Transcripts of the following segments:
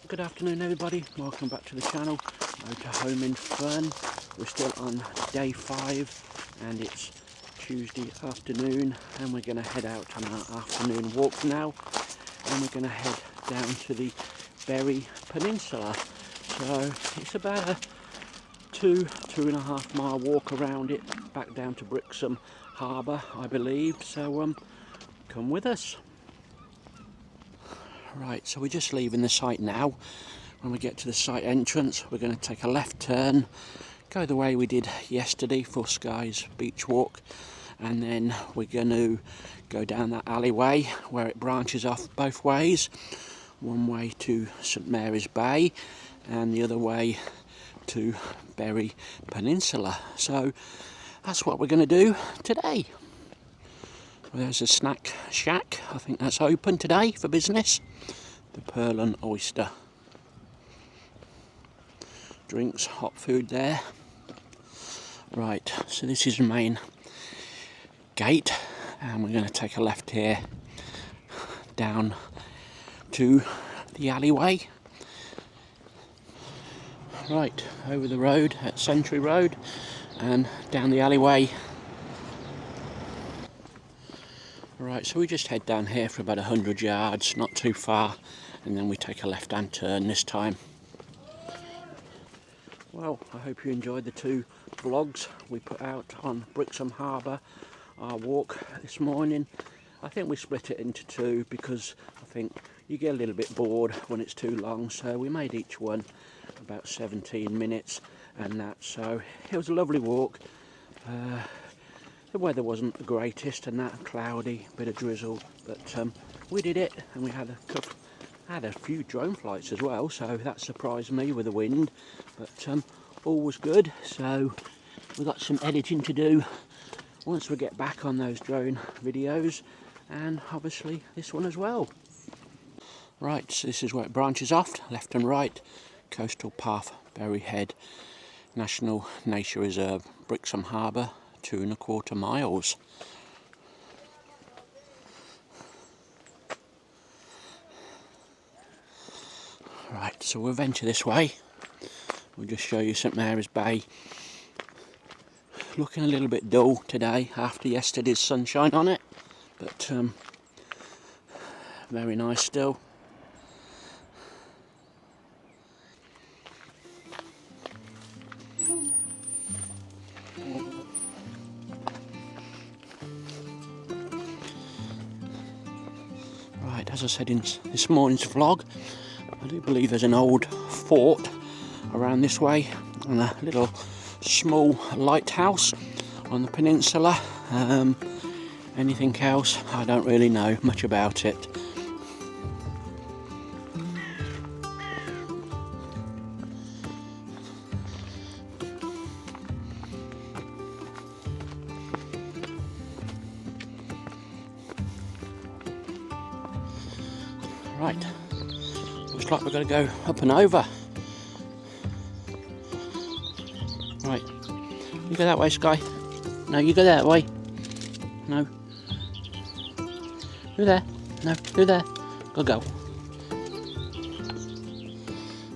Good afternoon everybody, welcome back to the channel. Motorhoming Fun. We're still on day 5 and it's Tuesday afternoon and we're going to head out on our afternoon walk now, and we're going to head down to the Berry Peninsula. So it's about a 2.5 mile walk around it back down to Brixham Harbour, I believe. So come with us. Right, so we're just leaving the site now. When we get to the site entrance, we're going to take a left turn, go the way we did yesterday for Sky's beach walk, and then we're going to go down that alleyway where it branches off both ways. One way to St Mary's Bay and the other way to Berry Peninsula. So that's what we're going to do today. There's a snack shack, I think that's open today for business. The Pearl and Oyster. Drinks, hot food there. Right, so this is the main gate and we're going to take a left here down to the alleyway. Right, over the road at Century Road and down the alleyway. Right, so we just head down here for about 100 yards, not too far, and then we take a left-hand turn this time. Well, I hope you enjoyed the 2 vlogs we put out on Brixham Harbour, our walk this morning. I think we split it into 2 because I think you get a little bit bored when it's too long, so we made each one about 17 minutes and that. So it was a lovely walk. The weather wasn't the greatest and that, cloudy, bit of drizzle, but we did it, and we had a few drone flights as well, so that surprised me with the wind, but all was good. So we've got some editing to do once we get back on those drone videos, and obviously this one as well. Right, so this is where it branches off, left and right. Coastal Path, Berry Head, National Nature Reserve, Brixham Harbour, 2.25 miles. Right, so we'll venture this way. We'll just show you St Mary's Bay. Looking a little bit dull today after yesterday's sunshine on it, but very nice still. Right, as I said in this morning's vlog, I do believe there's an old fort around this way and a little small lighthouse on the peninsula. Anything else, I don't really know much about it. Right, looks like we're going to go up and over. Right, you go that way, Sky. No, you go that way. No. Through there. No, through there. Go.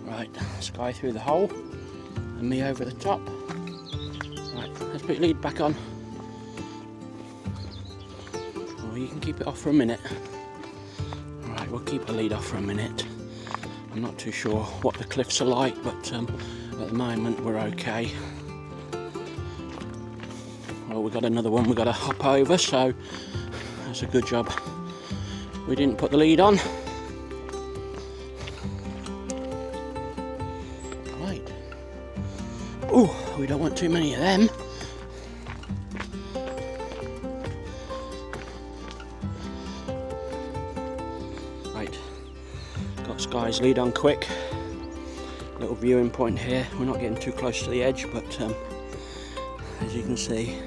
Right, Sky through the hole and me over the top. Right, let's put your lead back on. Or you can keep it off for a minute. Right, we'll keep the lead off for a minute. I'm not too sure what the cliffs are like, but at the moment we're okay. Well, we've got another one we've got to hop over, so that's a good job we didn't put the lead on. Right. Oh, we don't want too many of them. Right, got Sky's lead on quick. Little viewing point here. We're not getting too close to the edge, but as you can see,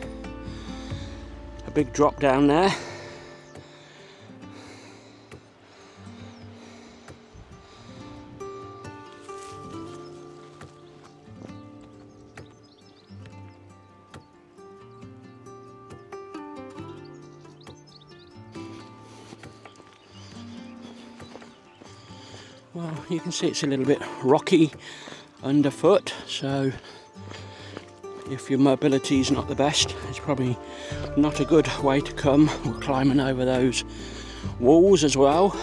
a big drop down there. Well, you can see it's a little bit rocky underfoot, so if your mobility is not the best, it's probably not a good way to come. We're climbing over those walls as well.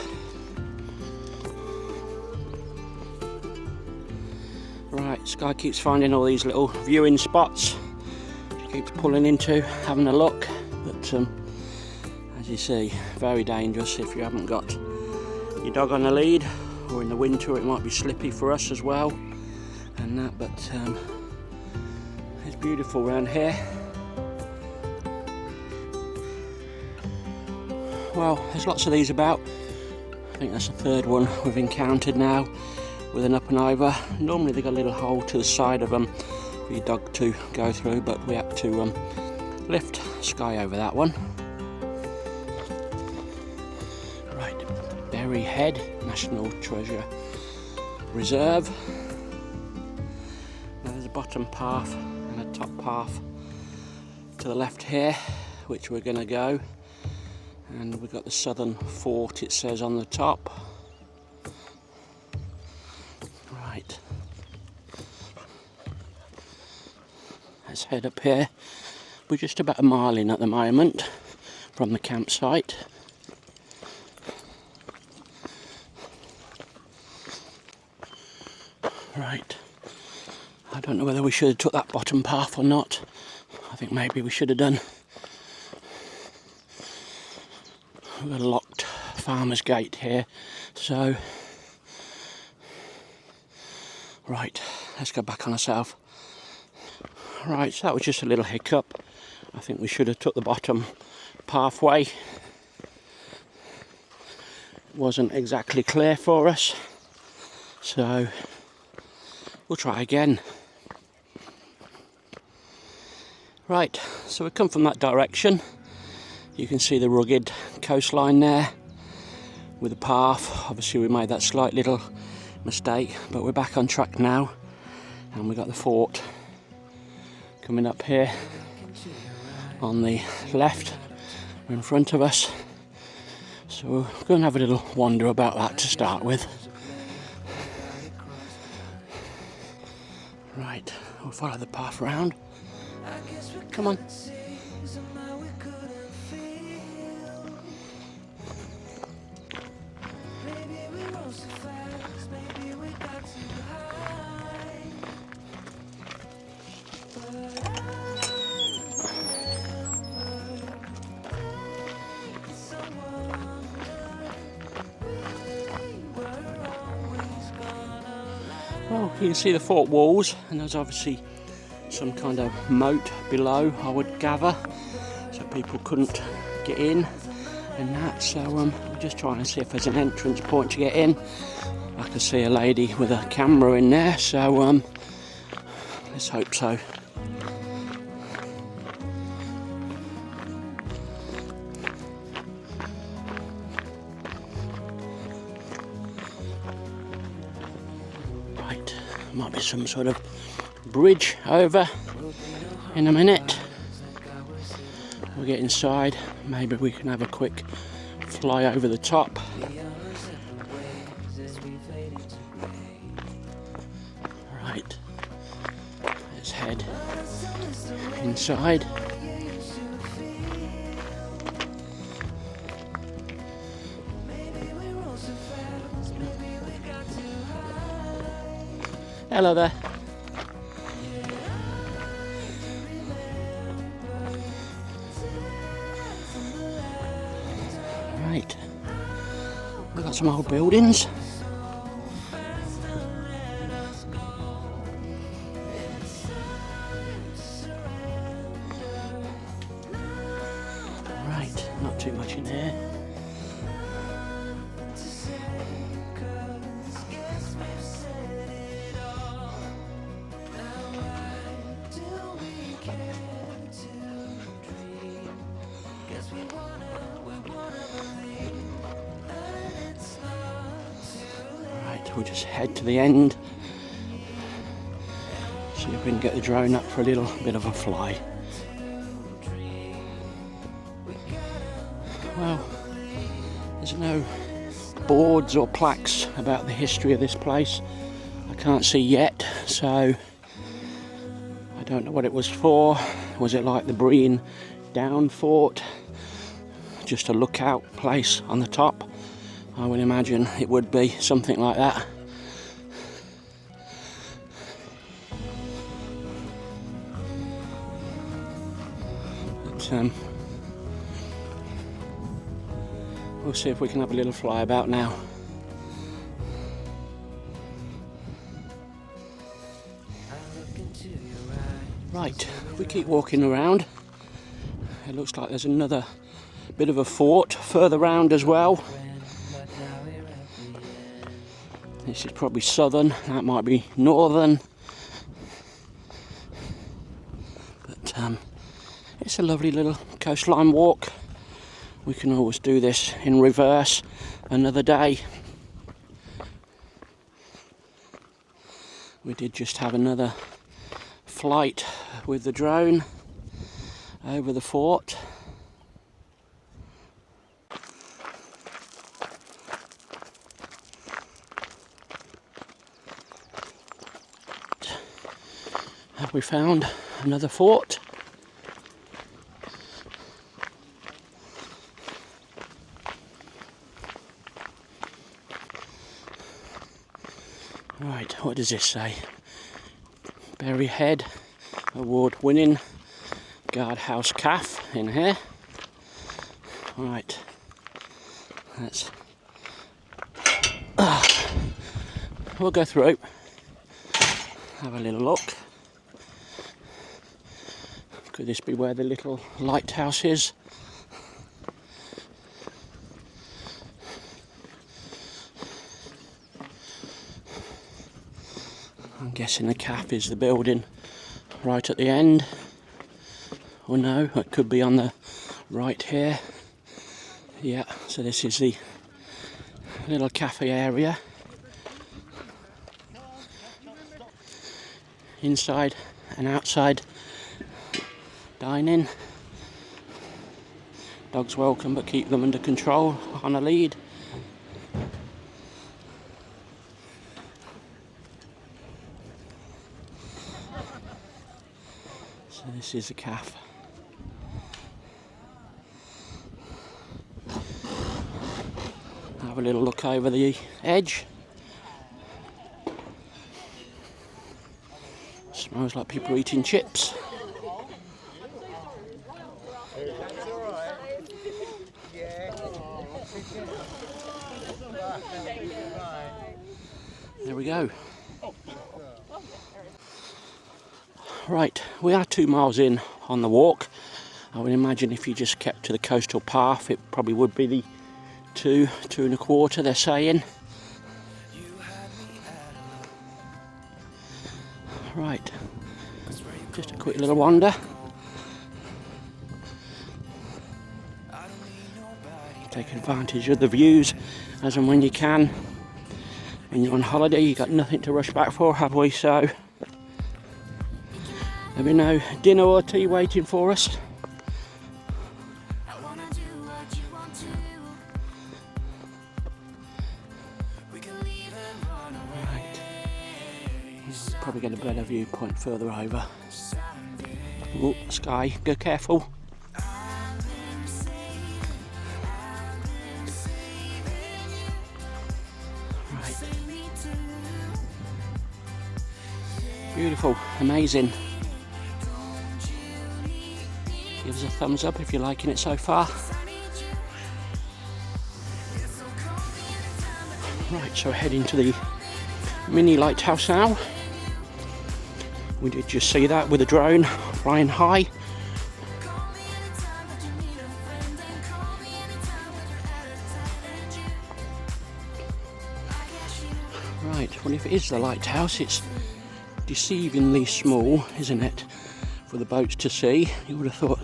Right, Sky keeps finding all these little viewing spots. She keeps pulling into, having a look, but as you see, very dangerous if you haven't got your dog on a lead, or in the winter it might be slippy for us as well and that, but it's beautiful around here. Well, there's lots of these about. I think that's the third one we've encountered now with an up and over. Normally they got a little hole to the side of them for your dog to go through, but we had to lift Sky over that one. Right, Berry Head National Treasure Reserve. Now there's a bottom path and a top path to the left here, which we're going to go, and we've got the Southern Fort, it says on the top. Right, let's head up here. We're just about a mile in at the moment from the campsite. Right, I don't know whether we should have took that bottom path or not. I think maybe we should have done. We've got a locked farmer's gate here, so right, let's go back on ourselves. Right, so that was just a little hiccup. I think we should have took the bottom pathway. It wasn't exactly clear for us, so we'll try again. Right, so we come from that direction. You can see the rugged coastline there with the path. Obviously we made that slight little mistake, but we're back on track now, and we've got the fort coming up here on the left in front of us. So we're going to have a little wander about that to start with. Right, we'll follow the path round. Come on. Well, you can see the fort walls, and there's obviously some kind of moat below, I would gather, so people couldn't get in and that. So we're just trying to see if there's an entrance point to get in. I can see a lady with a camera in there, so let's hope so. Right, might be some sort of bridge over in a minute. We'll get inside, maybe we can have a quick fly over the top. Right, let's head inside. Hello there. Right, we've got some old buildings. Right, not too much in here. We'll just head to the end, see if we can get the drone up for a little bit of a fly. Well, there's no boards or plaques about the history of this place. I can't see yet, so I don't know what it was for. Was it like the Breen Down Fort? Just a lookout place on the top? I would imagine it would be something like that. But, we'll see if we can have a little fly about now. Right, we keep walking around. It looks like there's another bit of a fort further round as well. This is probably southern, that might be northern. But it's a lovely little coastline walk. We can always do this in reverse another day. We did just have another flight with the drone over the fort. Have we found another fort? Right, what does this say? Berry Head, award-winning guardhouse cafe in here. Right, let's. We'll go through, have a little look. Could this be where the little lighthouse is? I'm guessing the cafe is the building right at the end. Or no, it could be on the right here. Yeah, so this is the little cafe area. Inside and outside dining. Dogs welcome, but keep them under control on a lead. So this is a cafe. Have a little look over the edge. Smells like people eating chips. There we go. Right, we are 2 miles in on the walk. I would imagine if you just kept to the coastal path, it probably would be the 2.25 they're saying. Right, just a quick little wander. Take advantage of the views as and when you can. When you're on holiday, you've got nothing to rush back for, have we? So there'll be no dinner or tea waiting for us. Right. Probably get a better viewpoint further over. Oh, sky, go careful. Beautiful, amazing. Give us a thumbs up if you're liking it so far. Right, so heading to the mini lighthouse now. We did just see that with a drone flying high. Right, well, if it is the lighthouse, it's deceivingly small, isn't it, for the boats to see. You would have thought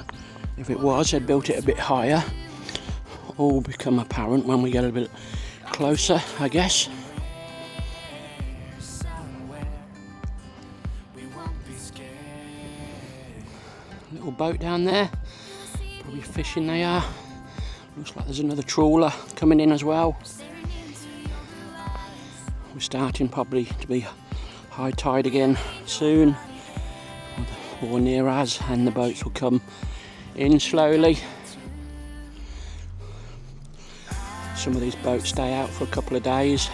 if it was, they'd built it a bit higher. All become apparent when we get a bit closer, I guess. Little boat down there, probably fishing they are. Looks like there's another trawler coming in as well. We're starting probably to be high tide again soon, or near us, and the boats will come in slowly. Some of these boats stay out for a couple of days.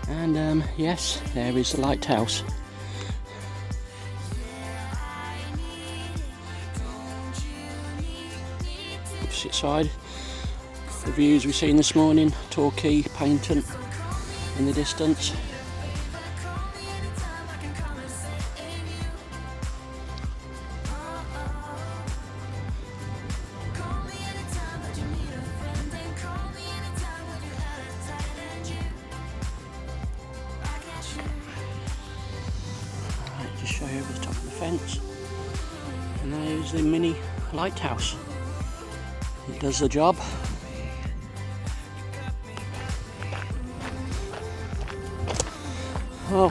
And yes, there is the lighthouse. Opposite side, the views we've seen this morning, Torquay, Paynton in the distance. Right, just show you over the top of the fence. And there's the mini lighthouse. It does the job. Well,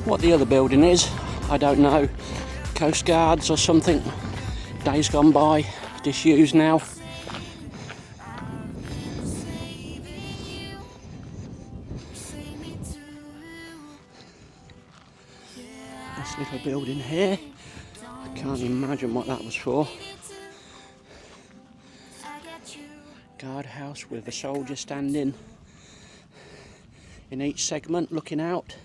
what the other building is, I don't know. Coast Guards or something. Days gone by, disused now. This little building here, I can't imagine what that was for. Guardhouse with a soldier standing in each segment looking out.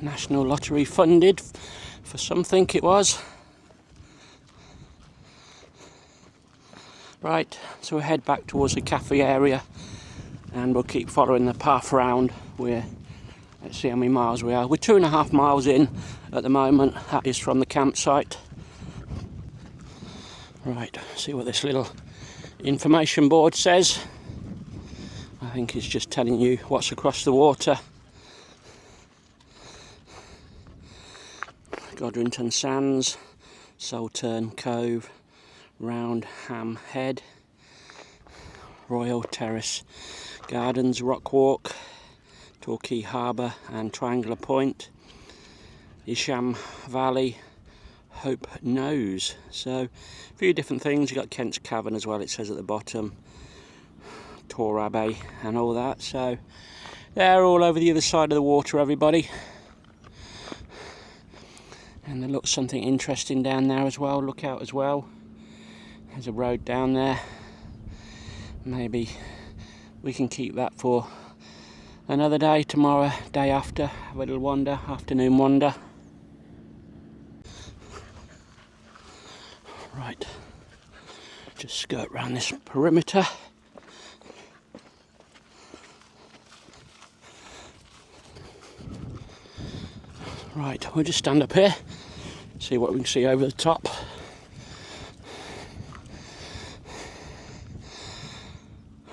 National Lottery funded for something it was. Right, so we'll head back towards the cafe area and we'll keep following the path round. Let's see how many miles we are. We're 2.5 miles in at the moment. That is from the campsite. Right, see what this little information board says. I think it's just telling you what's across the water. Godrington Sands, Saltern Cove, Roundham Head, Royal Terrace Gardens, Rock Walk, Torquay Harbour and Triangular Point, Isham Valley, Hope Nose. So a few different things. You've got Kent's Cavern as well, it says at the bottom, Tor Abbey and all that. So they're all over the other side of the water, everybody. And there looks something interesting down there as well. Look out as well. There's a road down there. Maybe we can keep that for another day, tomorrow, day after. Have a little wander, afternoon wander. Right, just skirt around this perimeter. Right, we'll just stand up here, see what we can see over the top.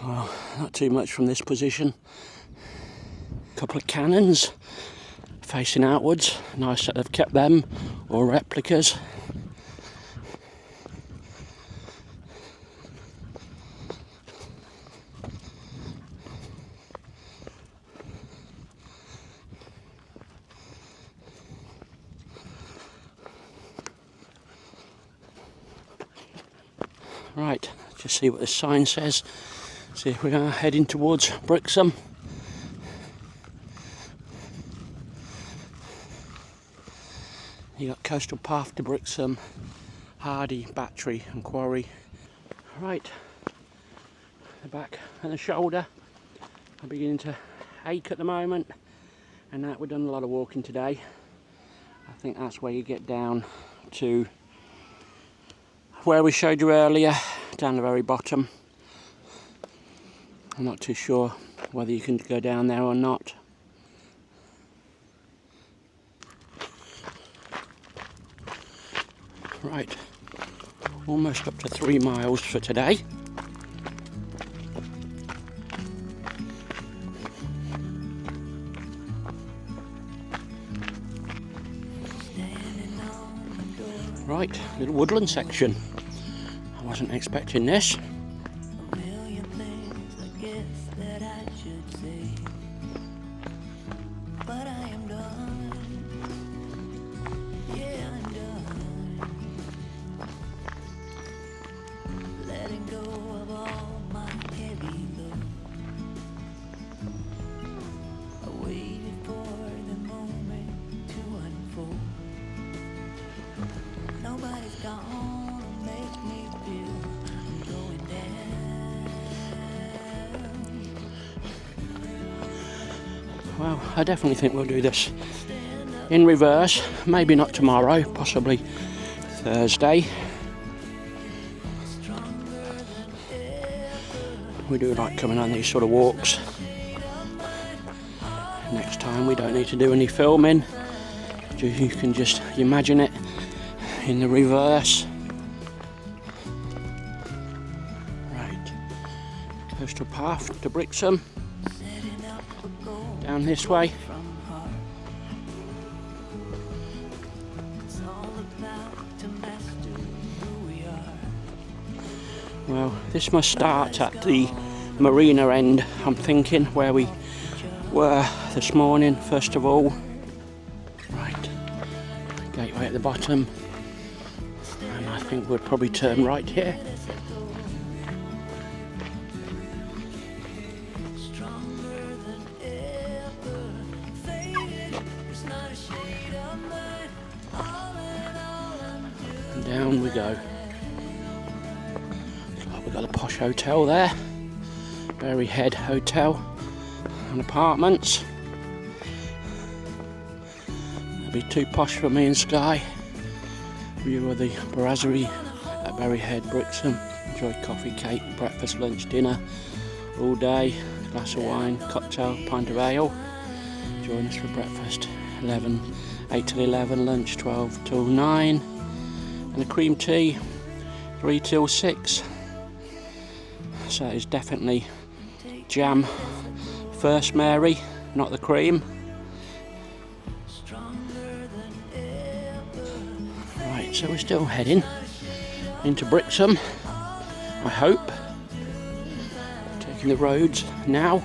Well, not too much from this position. A couple of cannons facing outwards. Nice that they've kept them, or replicas. Right, just see what this sign says. See if we are heading towards Brixham. You got coastal path to Brixham, Hardy, Battery and Quarry. Right, the back and the shoulder are beginning to ache at the moment, and that we've done a lot of walking today. I think that's where you get down to where we showed you earlier, down the very bottom. I'm not too sure whether you can go down there or not. Right, almost up to 3 miles for today. Right, little woodland section. I wasn't expecting this. Well, I definitely think we'll do this in reverse. Maybe not tomorrow, possibly Thursday. We do like coming on these sort of walks. Next time we don't need to do any filming. You can just imagine it in the reverse. Right, coastal path to Brixham. Down this way. Well, this must start at the marina end, I'm thinking, where we were this morning, first of all. Right, gateway at the bottom, and I think we'll probably turn right here. And down we go. We've got a posh hotel there, Berry Head Hotel and apartments. It'll be too posh for me and Sky. View of the brasserie at Berry Head, Brixham. Enjoy coffee, cake, breakfast, lunch, dinner all day. Glass of wine, cocktail, pint of ale. Join us for breakfast. 8 till 11, lunch 12 till 9, and a cream tea 3 till 6. So it's definitely jam first, Mary, not the cream. Right, so we're still heading into Brixham, I hope. Taking the roads now.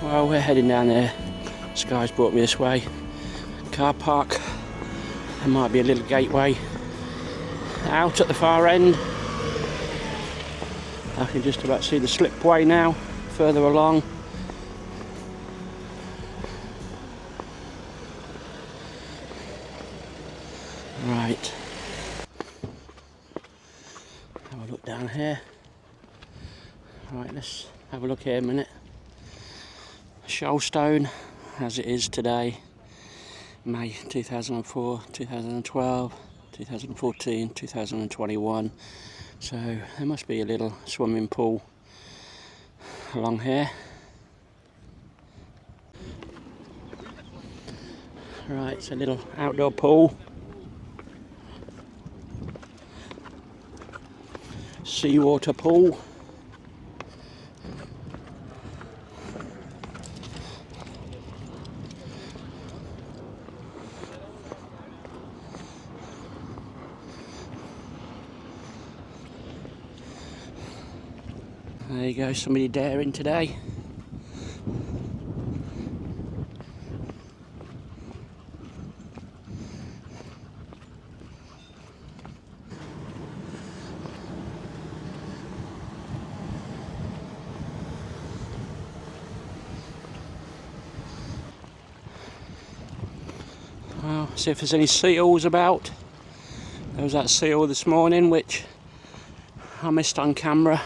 Well, we're heading down there. Sky's brought me this way. Car park. There might be a little gateway out at the far end. I can just about see the slipway now, further along. Right. Have a look down here. Right, let's have a look here a minute. Shoalstone, as it is today. May 2004, 2012, 2014, 2021. So there must be a little swimming pool along here. Right, it's a little outdoor pool. Seawater pool. There you go, somebody daring today. Well, see if there's any seals about. There was that seal this morning which I missed on camera.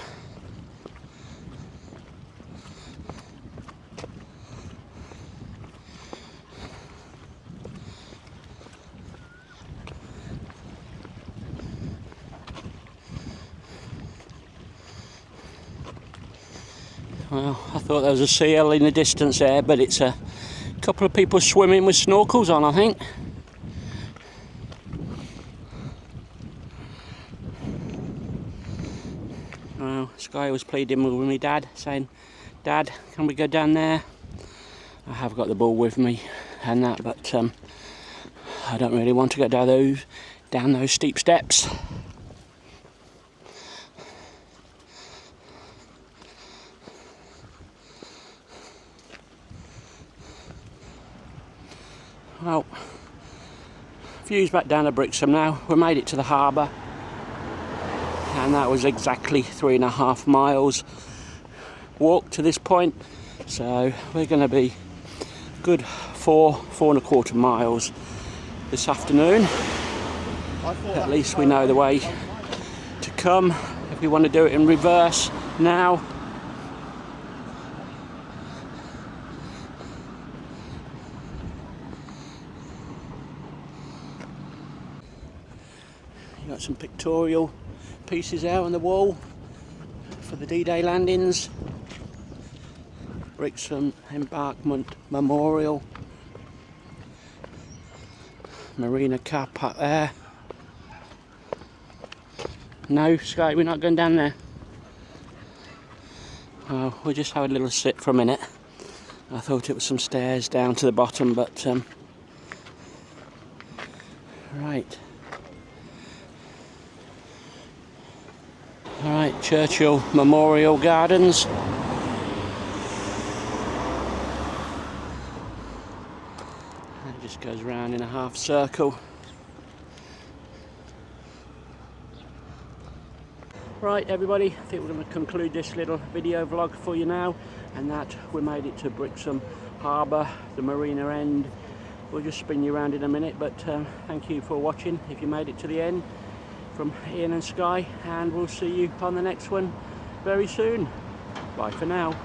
Well, I thought there was a seal in the distance there, but it's a couple of people swimming with snorkels on, I think. Well, Sky was pleading with my dad, saying, "Dad, can we go down there?" I have got the ball with me and that, but I don't really want to go down those steep steps. Well, views back down to Brixham now. We made it to the harbour, and that was exactly 3.5 miles walk to this point. So we're going to be good 4.25 miles this afternoon. At least we know the way to come if you want to do it in reverse now. You got some pictorial pieces out on the wall for the D-Day landings. Brixham Embarkment Memorial. Marina car park there. No, Sky, we're not going down there. Oh, we'll just have a little sit for a minute. I thought it was some stairs down to the bottom, but right. Alright, Churchill Memorial Gardens. It just goes round in a half circle. Right everybody, I think we're going to conclude this little video vlog for you now, and that we made it to Brixham Harbour, the marina end. We'll just spin you around in a minute, but thank you for watching if you made it to the end, from Ian and Sky, and we'll see you on the next one very soon. Bye for now.